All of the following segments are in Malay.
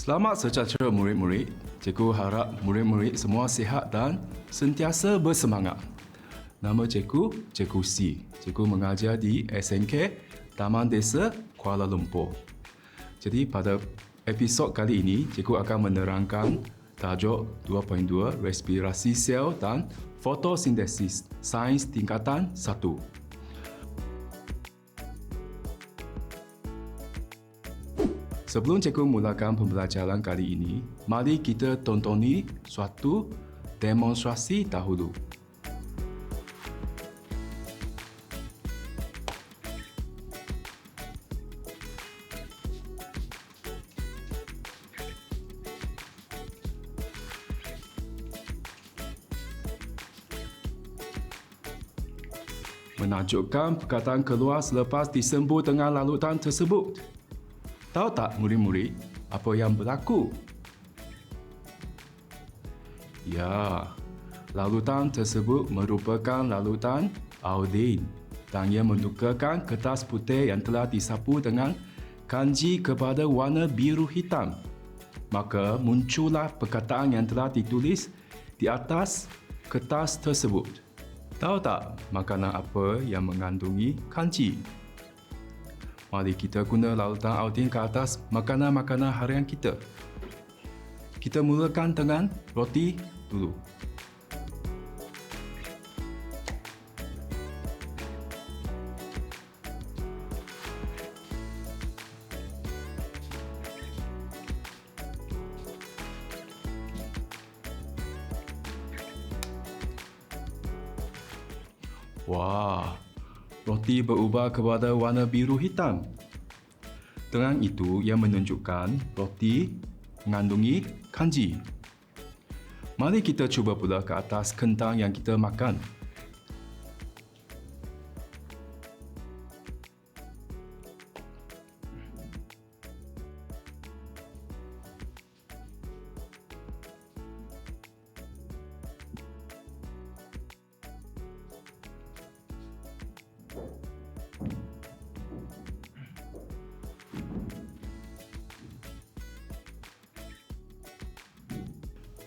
Selamat sejahtera murid-murid. Cikgu harap murid-murid semua sihat dan sentiasa bersemangat. Nama cikgu, Cikgu C. Cikgu mengajar di SNK Taman Desa Kuala Lumpur. Jadi pada episod kali ini, cikgu akan menerangkan tajuk 2.2 respirasi sel dan fotosintesis sains tingkatan 1. Sebelum cikgu mulakan pembelajaran kali ini, mari kita tontoni suatu demonstrasi dahulu. Menakjubkan perkataan keluar selepas disembur dengan lalutan tersebut. Tahu tak murid-murid apa yang berlaku? Ya, lalutan tersebut merupakan lalutan iodin dan ia menukarkan kertas putih yang telah disapu dengan kanji kepada warna biru hitam. Maka muncullah perkataan yang telah ditulis di atas kertas tersebut. Tahu tak makanan apa yang mengandungi kanji? Mari kita guna lalutan iodin ke atas makanan-makanan harian kita. Kita mulakan dengan roti dulu. Wah, roti berubah kepada warna biru hitam. Terang itu yang menunjukkan roti mengandungi kanji. Mari kita cuba pula ke atas kentang yang kita makan.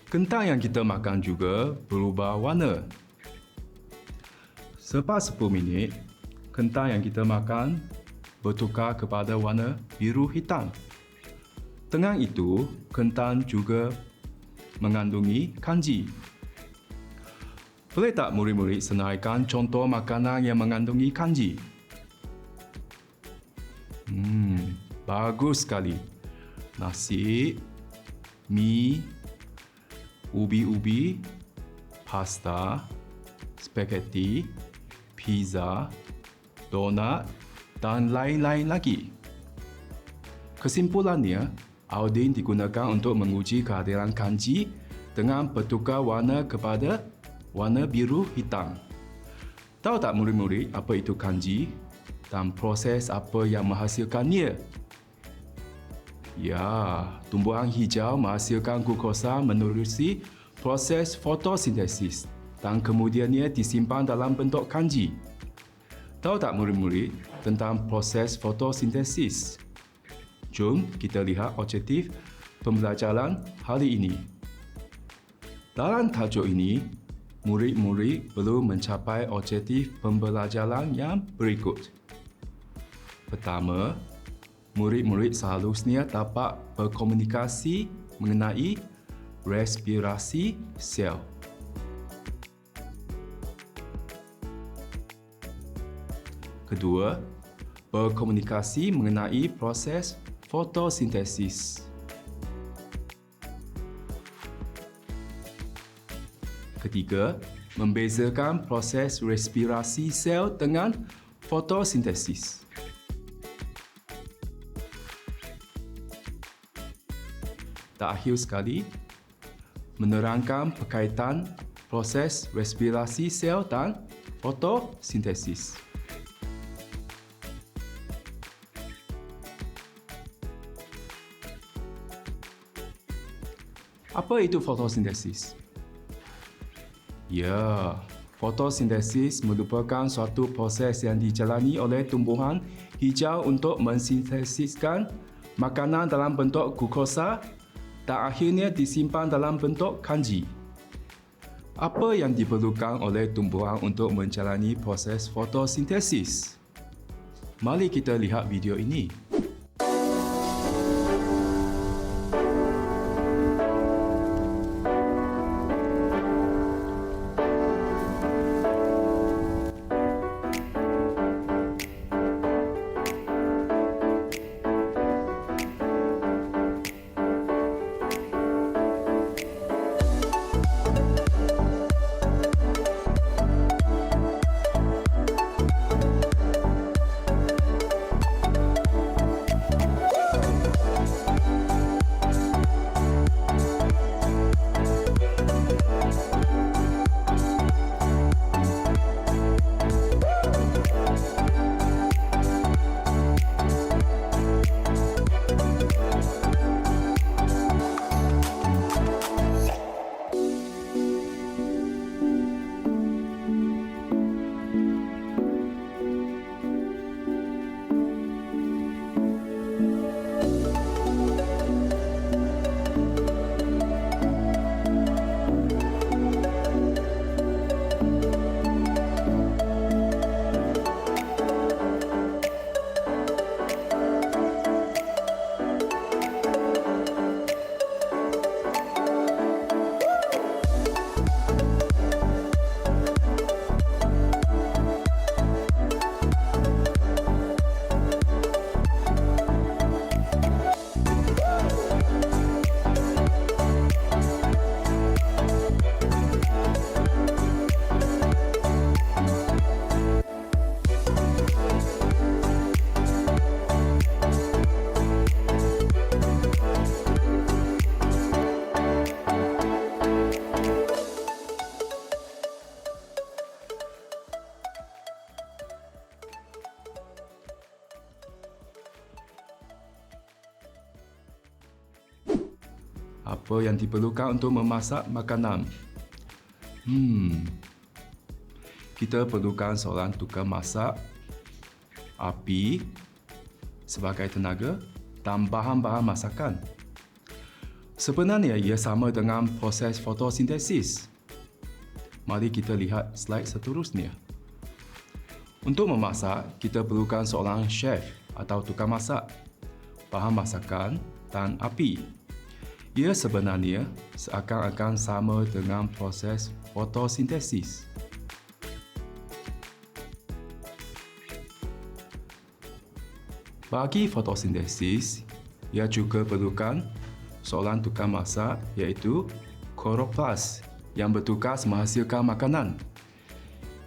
Kentang yang kita makan juga berubah warna. Selepas 10 minit, kentang yang kita makan bertukar kepada warna biru hitam. Dengan itu, kentang juga mengandungi kanji. Boleh tak murid-murid senaraikan contoh makanan yang mengandungi kanji? Bagus sekali. Nasi, mi, ubi-ubi, pasta, spaghetti, pizza, donat dan lain-lain lagi. Kesimpulannya, iodin digunakan untuk menguji kehadiran kanji dengan bertukar warna kepada warna biru hitam. Tahu tak murid-murid apa itu kanji dan proses apa yang menghasilkannya? Ya, tumbuhan hijau menghasilkan glukosa menerusi proses fotosintesis dan kemudiannya disimpan dalam bentuk kanji. Tahu tak murid-murid tentang proses fotosintesis? Jom kita lihat objektif pembelajaran hari ini. Dalam tajuk ini, murid-murid perlu mencapai objektif pembelajaran yang berikut. Pertama, murid-murid seharusnya dapat berkomunikasi mengenai respirasi sel. Kedua, berkomunikasi mengenai proses fotosintesis. Ketiga, membezakan proses respirasi sel dengan fotosintesis. Terakhir sekali, menerangkan berkaitan proses respirasi sel dan fotosintesis. Apa itu fotosintesis? Ya, fotosintesis merupakan suatu proses yang dijalani oleh tumbuhan hijau untuk mensintesiskan makanan dalam bentuk glukosa dan akhirnya disimpan dalam bentuk kanji. Apa yang diperlukan oleh tumbuhan untuk menjalani proses fotosintesis? Mari kita lihat video ini. Apa yang diperlukan untuk memasak makanan? Kita perlukan seorang tukang masak, api sebagai tenaga dan bahan-bahan masakan. Sebenarnya ia sama dengan proses fotosintesis. Mari kita lihat slide seterusnya. Untuk memasak, kita perlukan seorang chef atau tukang masak, bahan masakan dan api. Ia sebenarnya seakan-akan sama dengan proses fotosintesis. Bagi fotosintesis, ia juga perlukan seorang tukang masak iaitu kloroplas yang bertugas menghasilkan makanan.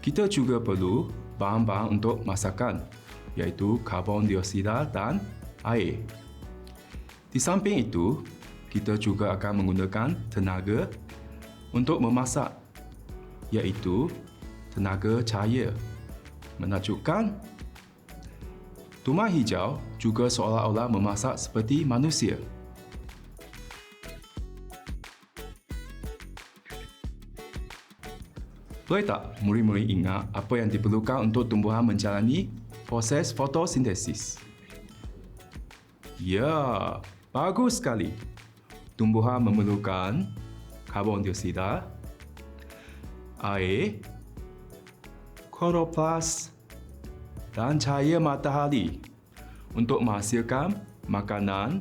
Kita juga perlu bahan-bahan untuk masakan iaitu karbon dioksida dan air. Di samping itu, kita juga akan menggunakan tenaga untuk memasak iaitu tenaga cahaya. Menakjubkan, tumai hijau juga seolah-olah memasak seperti manusia. Boleh tak murid-murid ingat apa yang diperlukan untuk tumbuhan menjalani proses fotosintesis? Ya, bagus sekali. Tumbuhan memerlukan karbon dioksida, air, kloroplas dan cahaya matahari untuk menghasilkan makanan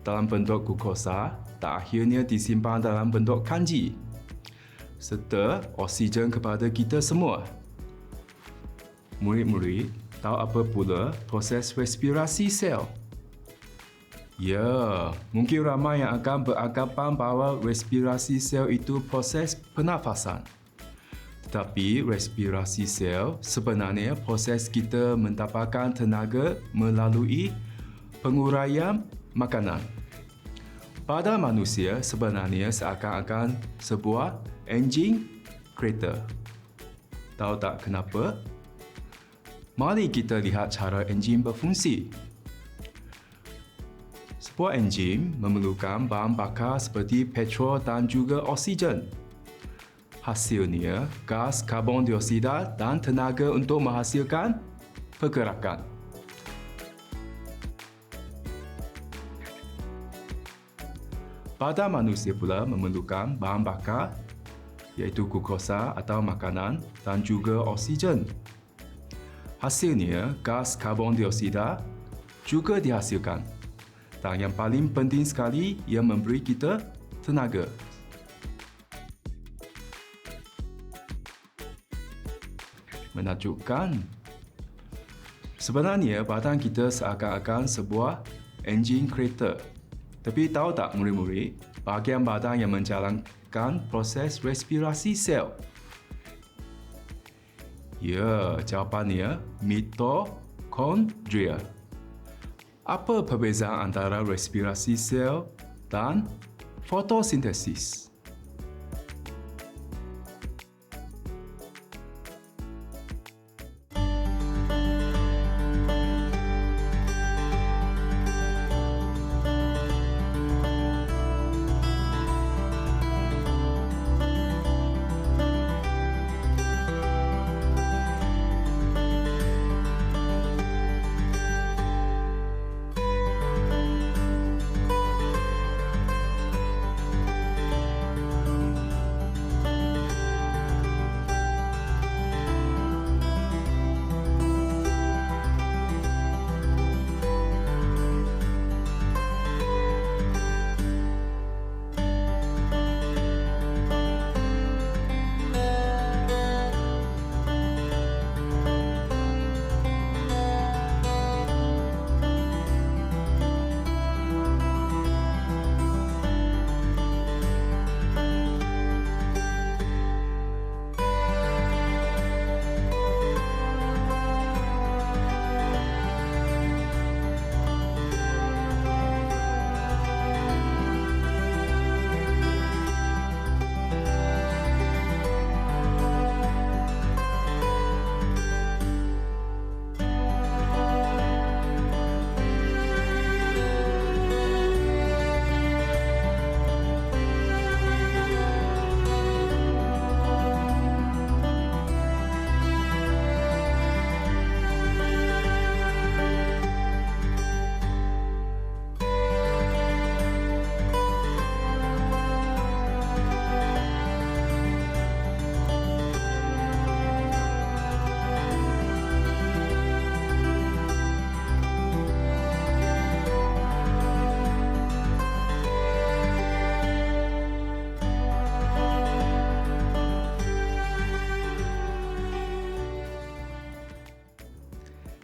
dalam bentuk glukosa dan akhirnya disimpan dalam bentuk kanji serta oksigen kepada kita semua. Murid-murid tahu apa pula proses respirasi sel? Ya, mungkin ramai yang akan beranggapan bahawa respirasi sel itu proses pernafasan. Tetapi respirasi sel sebenarnya proses kita mendapatkan tenaga melalui penguraian makanan. Pada manusia sebenarnya seakan-akan sebuah enjin kereta. Tahu tak kenapa? Mari kita lihat cara enjin berfungsi. Sebuah enjin memerlukan bahan bakar seperti petrol dan juga oksigen. Hasilnya, gas karbon dioksida dan tenaga untuk menghasilkan pergerakan. Badan manusia pula memerlukan bahan bakar iaitu glukosa atau makanan dan juga oksigen. Hasilnya, gas karbon dioksida juga dihasilkan. Dan yang paling penting sekali, ia memberi kita tenaga. Menakjubkan. Sebenarnya, badan kita seakan-akan sebuah enjin kereta. Tapi tahu tak murid-murid, bahagian badan yang menjalankan proses respirasi sel? Ya, jawapannya mitokondria. Apa perbezaan antara respirasi sel dan fotosintesis?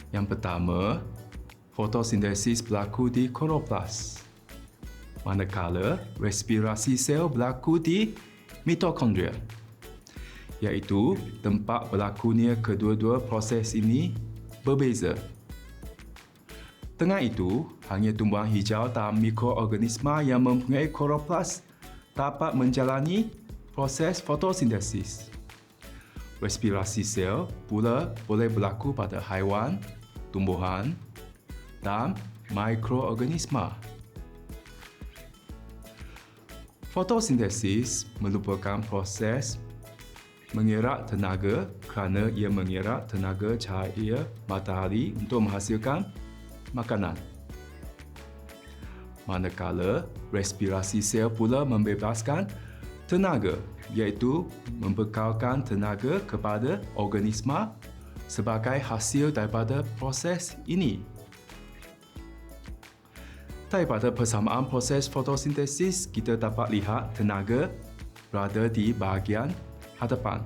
Yang pertama, fotosintesis berlaku di kloroplas, manakala respirasi sel berlaku di mitokondria, iaitu tempat berlakunya kedua-dua proses ini berbeza. Dengan itu, hanya tumbuhan hijau dan mikroorganisma yang mempunyai kloroplas dapat menjalani proses fotosintesis. Respirasi sel pula boleh berlaku pada haiwan, tumbuhan dan mikroorganisma. Fotosintesis merupakan proses mengerak tenaga kerana ia mengerak tenaga cahaya matahari untuk menghasilkan makanan. Manakala respirasi sel pula membebaskan tenaga iaitu membekalkan tenaga kepada organisma sebagai hasil daripada proses ini. Daripada persamaan proses fotosintesis, kita dapat lihat tenaga berada di bahagian hadapan,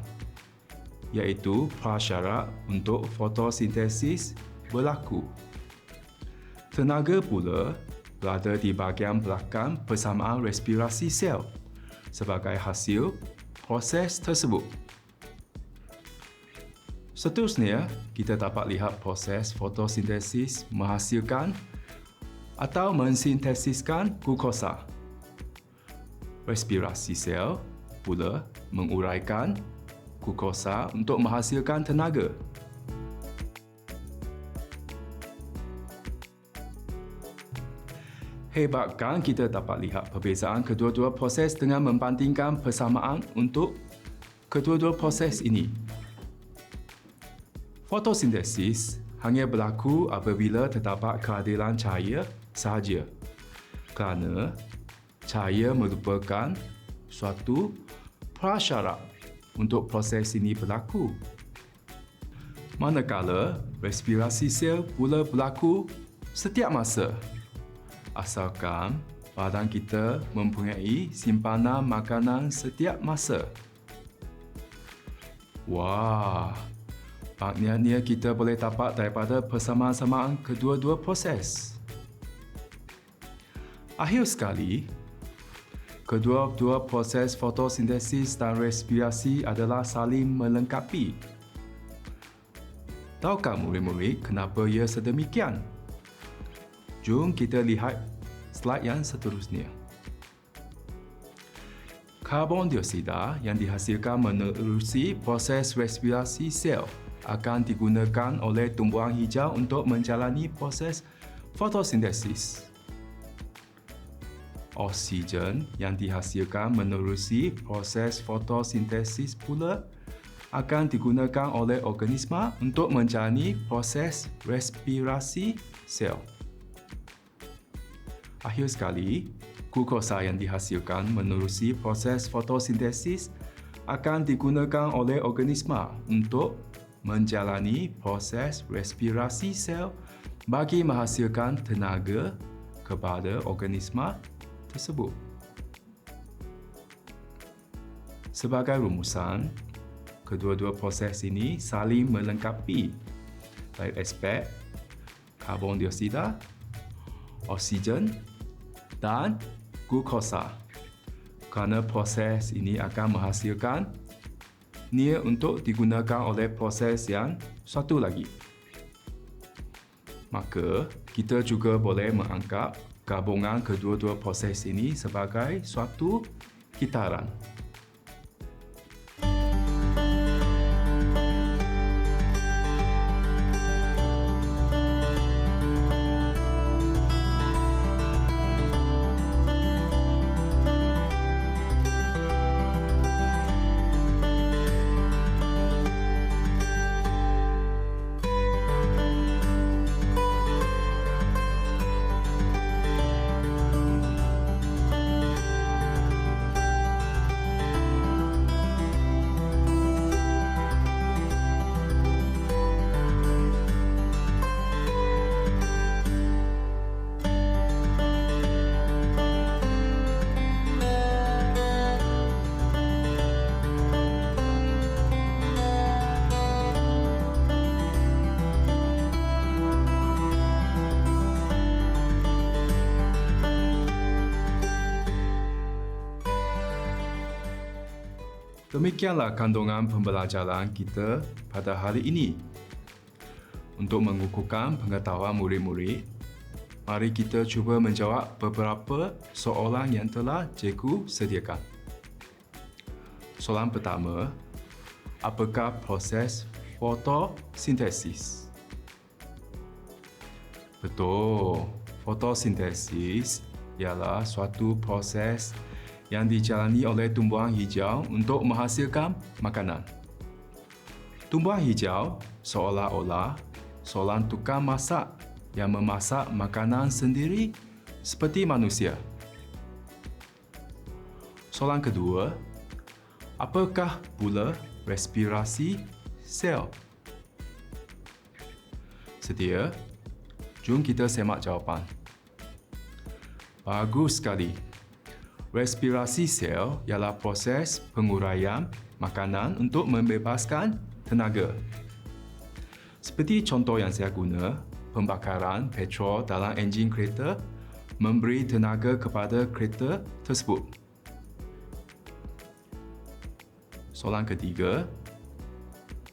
iaitu prasyarat untuk fotosintesis berlaku. Tenaga pula berada di bahagian belakang persamaan respirasi sel sebagai hasil proses tersebut. Seterusnya, kita dapat lihat proses fotosintesis menghasilkan atau mensintesiskan glukosa. Respirasi sel pula menguraikan glukosa untuk menghasilkan tenaga. Hebatkan kita dapat lihat perbezaan kedua-dua proses dengan membandingkan persamaan untuk kedua-dua proses ini. Fotosintesis hanya berlaku apabila terdapat keadilan cahaya sahaja, kerana cahaya merupakan suatu prasyarat untuk proses ini berlaku. Manakala respirasi sel pula berlaku setiap masa, asalkan badan kita mempunyai simpanan makanan setiap masa. Wah, maknanya kita boleh dapat daripada persamaan-samaan kedua-dua proses. Akhir sekali, kedua-dua proses fotosintesis dan respirasi adalah saling melengkapi. Tahukah murid-murid kenapa ia sedemikian? Jom kita lihat slide yang seterusnya. Karbon dioksida yang dihasilkan menerusi proses respirasi sel akan digunakan oleh tumbuhan hijau untuk menjalani proses fotosintesis. Oksigen yang dihasilkan menerusi proses fotosintesis pula akan digunakan oleh organisma untuk menjalani proses respirasi sel. Akhir sekali, glukosa yang dihasilkan menerusi proses fotosintesis akan digunakan oleh organisma untuk menjalani proses respirasi sel bagi menghasilkan tenaga kepada organisma tersebut. Sebagai rumusan, kedua-dua proses ini saling melengkapi dari aspek karbon dioksida, oksigen dan glukosa. Kerana proses ini akan menghasilkan nia untuk digunakan oleh proses yang satu lagi. Maka, kita juga boleh menganggap gabungan kedua-dua proses ini sebagai suatu kitaran. Demikianlah kandungan pembelajaran kita pada hari ini. Untuk mengukuhkan pengetahuan murid-murid, mari kita cuba menjawab beberapa soalan yang telah cikgu sediakan. Soalan pertama, apakah proses fotosintesis? Betul, fotosintesis ialah suatu proses yang dijalani oleh tumbuhan hijau untuk menghasilkan makanan. Tumbuhan hijau seolah-olah seorang tukang masak yang memasak makanan sendiri seperti manusia. Soalan kedua, apakah pula respirasi sel? Sedia? Jom kita semak jawapan. Bagus sekali. Respirasi sel ialah proses penguraian makanan untuk membebaskan tenaga. Seperti contoh yang saya guna, pembakaran petrol dalam enjin kereta memberi tenaga kepada kereta tersebut. Soalan ketiga,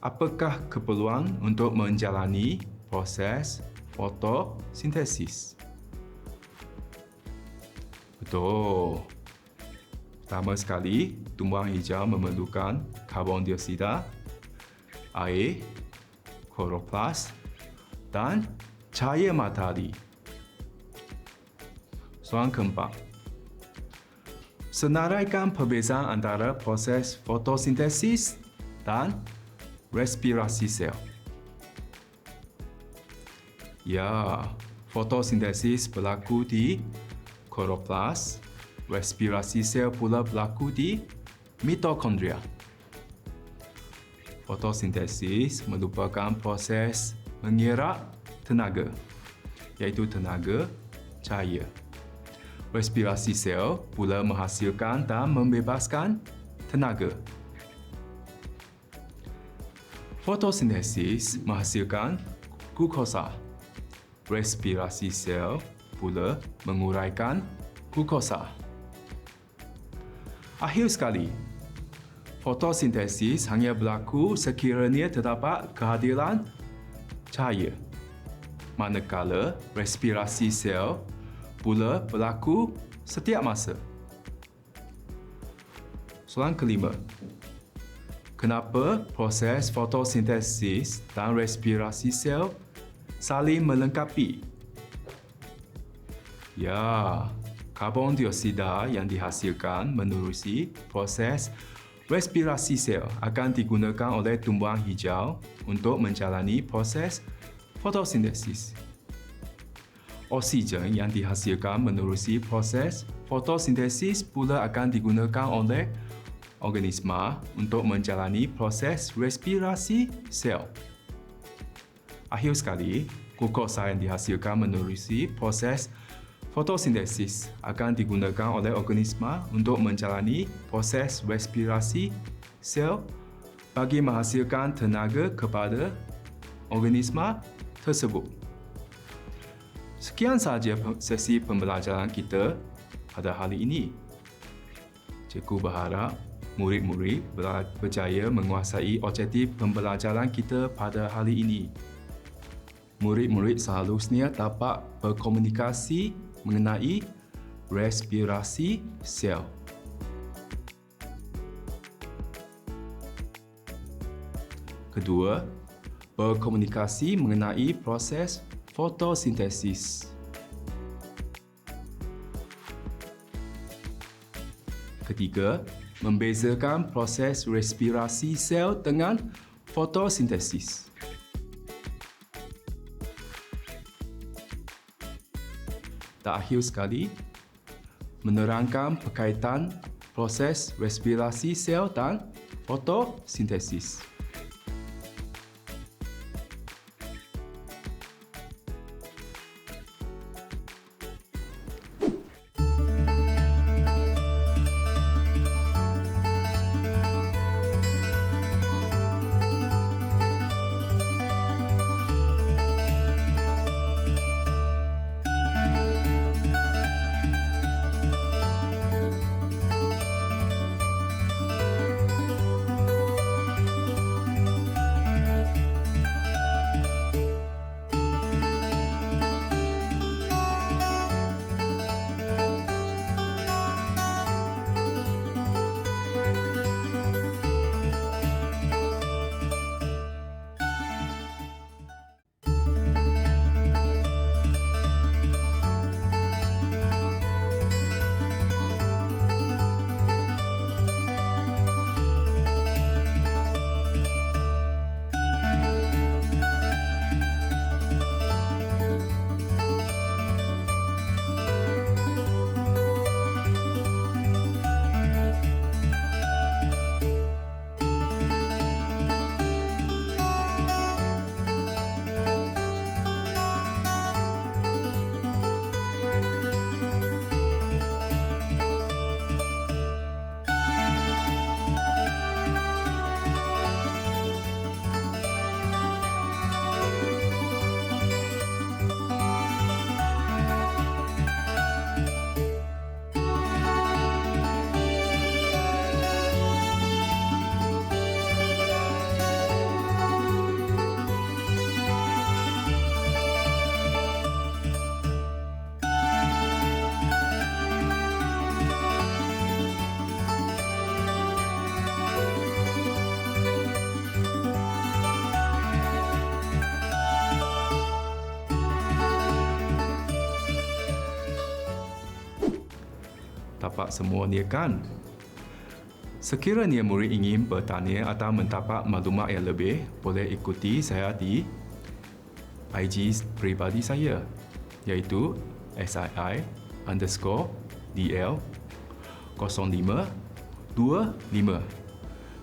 apakah keperluan untuk menjalani proses fotosintesis? Betul. Pertama sekali, tumbuhan hijau memerlukan karbon dioksida, air, kloroplas dan cahaya matahari. Soalan keempat, senaraikan perbezaan antara proses fotosintesis dan respirasi sel. Ya, fotosintesis berlaku di kloroplas, respirasi sel pula berlaku di mitokondria. Fotosintesis merupakan proses mengerak tenaga, iaitu tenaga cahaya. Respirasi sel pula menghasilkan dan membebaskan tenaga. Fotosintesis menghasilkan glukosa. Respirasi sel pula menguraikan glukosa. Akhir sekali, fotosintesis hanya berlaku sekiranya terdapat kehadiran cahaya, manakala respirasi sel pula berlaku setiap masa. Soalan kelima. Kenapa proses fotosintesis dan respirasi sel saling melengkapi? Ya, karbon dioksida yang dihasilkan menerusi proses respirasi sel akan digunakan oleh tumbuhan hijau untuk menjalani proses fotosintesis. Oksigen yang dihasilkan menerusi proses fotosintesis pula akan digunakan oleh organisma untuk menjalani proses respirasi sel. Akhir sekali, glukosa yang dihasilkan menerusi proses fotosintesis akan digunakan oleh organisma untuk menjalani proses respirasi sel bagi menghasilkan tenaga kepada organisma tersebut. Sekian sahaja sesi pembelajaran kita pada hari ini. Cikgu berharap murid-murid berjaya menguasai objektif pembelajaran kita pada hari ini. Murid-murid seharusnya dapat berkomunikasi mengenai respirasi sel. Kedua, berkomunikasi mengenai proses fotosintesis. Ketiga, membezakan proses respirasi sel dengan fotosintesis. Dan akhir sekali, menerangkan berkaitan proses respirasi sel dan fotosintesis. Tapak semua ni kan? Sekiranya murid ingin bertanya atau mendapat maklumat yang lebih, boleh ikuti saya di IG peribadi saya, iaitu SII_DL 0525.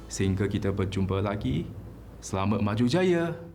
Sehingga kita berjumpa lagi. Selamat maju jaya!